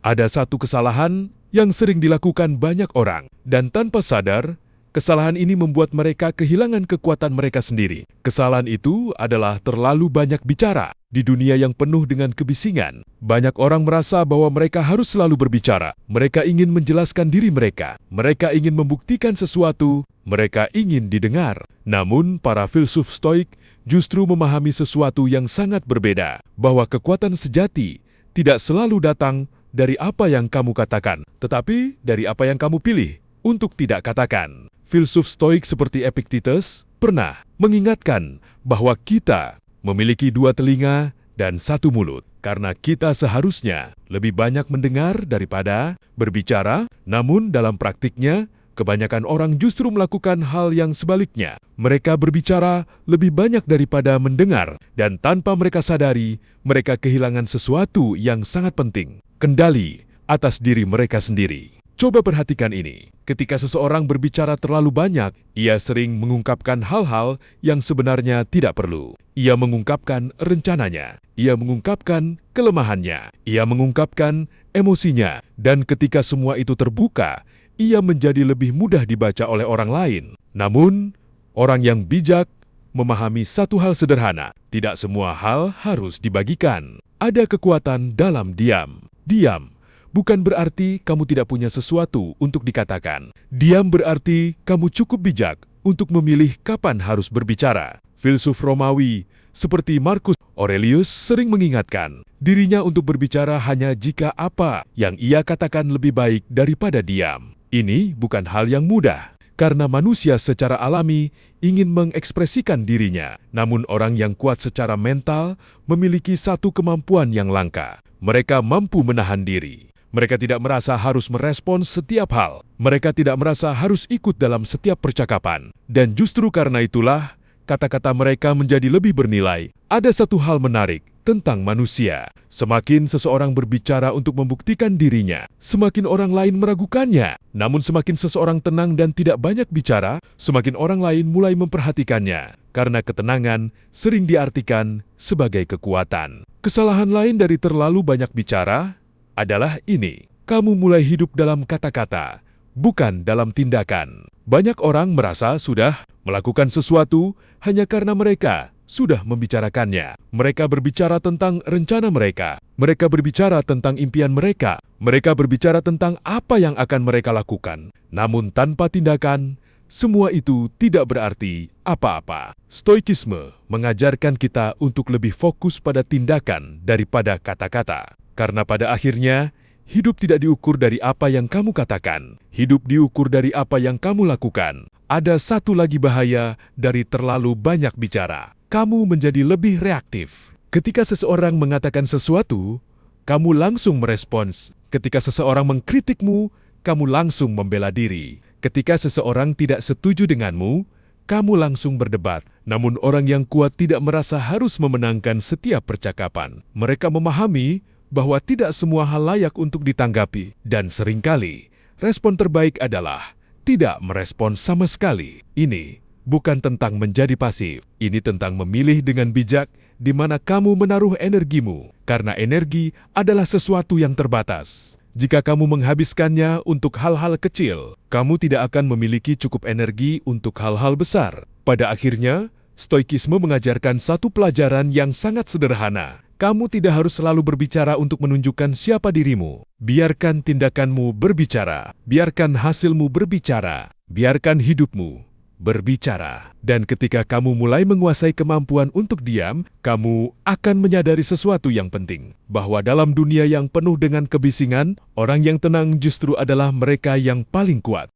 Ada satu kesalahan yang sering dilakukan banyak orang, dan tanpa sadar, kesalahan ini membuat mereka kehilangan kekuatan mereka sendiri. Kesalahan itu adalah terlalu banyak bicara. Di dunia yang penuh dengan kebisingan, banyak orang merasa bahwa mereka harus selalu berbicara. Mereka ingin menjelaskan diri mereka. Mereka ingin membuktikan sesuatu. Mereka ingin didengar. Namun, para filsuf Stoik justru memahami sesuatu yang sangat berbeda, bahwa kekuatan sejati tidak selalu datang dari apa yang kamu katakan, tetapi dari apa yang kamu pilih untuk tidak katakan. Filsuf Stoik seperti Epictetus pernah mengingatkan bahwa kita memiliki dua telinga dan satu mulut, karena kita seharusnya lebih banyak mendengar daripada berbicara. Namun dalam praktiknya, kebanyakan orang justru melakukan hal yang sebaliknya. Mereka berbicara lebih banyak daripada mendengar, dan tanpa mereka sadari, mereka kehilangan sesuatu yang sangat penting, kendali atas diri mereka sendiri. Coba perhatikan ini. Ketika seseorang berbicara terlalu banyak, ia sering mengungkapkan hal-hal yang sebenarnya tidak perlu. Ia mengungkapkan rencananya, ia mengungkapkan kelemahannya, ia mengungkapkan emosinya, dan ketika semua itu terbuka, ia menjadi lebih mudah dibaca oleh orang lain. Namun, orang yang bijak memahami satu hal sederhana, tidak semua hal harus dibagikan. Ada kekuatan dalam diam. Diam bukan berarti kamu tidak punya sesuatu untuk dikatakan. Diam berarti kamu cukup bijak untuk memilih kapan harus berbicara. Filsuf Romawi seperti Marcus Aurelius sering mengingatkan dirinya untuk berbicara hanya jika apa yang ia katakan lebih baik daripada diam. Ini bukan hal yang mudah, karena manusia secara alami ingin mengekspresikan dirinya. Namun orang yang kuat secara mental memiliki satu kemampuan yang langka. Mereka mampu menahan diri. Mereka tidak merasa harus merespons setiap hal. Mereka tidak merasa harus ikut dalam setiap percakapan. Dan justru karena itulah, kata-kata mereka menjadi lebih bernilai. Ada satu hal menarik tentang manusia. Semakin seseorang berbicara untuk membuktikan dirinya, semakin orang lain meragukannya. Namun semakin seseorang tenang dan tidak banyak bicara, semakin orang lain mulai memperhatikannya. Karena ketenangan sering diartikan sebagai kekuatan. Kesalahan lain dari terlalu banyak bicara adalah ini. Kamu mulai hidup dalam kata-kata, bukan dalam tindakan. Banyak orang merasa sudah melakukan sesuatu hanya karena mereka sudah membicarakannya. Mereka berbicara tentang rencana mereka. Mereka berbicara tentang impian mereka. Mereka berbicara tentang apa yang akan mereka lakukan. Namun tanpa tindakan, semua itu tidak berarti apa-apa. Stoikisme mengajarkan kita untuk lebih fokus pada tindakan daripada kata-kata. Karena pada akhirnya, hidup tidak diukur dari apa yang kamu katakan. Hidup diukur dari apa yang kamu lakukan. Ada satu lagi bahaya dari terlalu banyak bicara. Kamu menjadi lebih reaktif. Ketika seseorang mengatakan sesuatu, kamu langsung merespons. Ketika seseorang mengkritikmu, kamu langsung membela diri. Ketika seseorang tidak setuju denganmu, kamu langsung berdebat. Namun orang yang kuat tidak merasa harus memenangkan setiap percakapan. Mereka memahami bahwa tidak semua hal layak untuk ditanggapi, dan seringkali respon terbaik adalah tidak merespon sama sekali. Ini bukan tentang menjadi pasif, ini tentang memilih dengan bijak di mana kamu menaruh energimu, karena energi adalah sesuatu yang terbatas. Jika kamu menghabiskannya untuk hal-hal kecil, kamu tidak akan memiliki cukup energi untuk hal-hal besar. Pada akhirnya, Stoikisme mengajarkan satu pelajaran yang sangat sederhana. Kamu tidak harus selalu berbicara untuk menunjukkan siapa dirimu. Biarkan tindakanmu berbicara. Biarkan hasilmu berbicara. Biarkan hidupmu berbicara. Dan ketika kamu mulai menguasai kemampuan untuk diam, kamu akan menyadari sesuatu yang penting. Bahwa dalam dunia yang penuh dengan kebisingan, orang yang tenang justru adalah mereka yang paling kuat.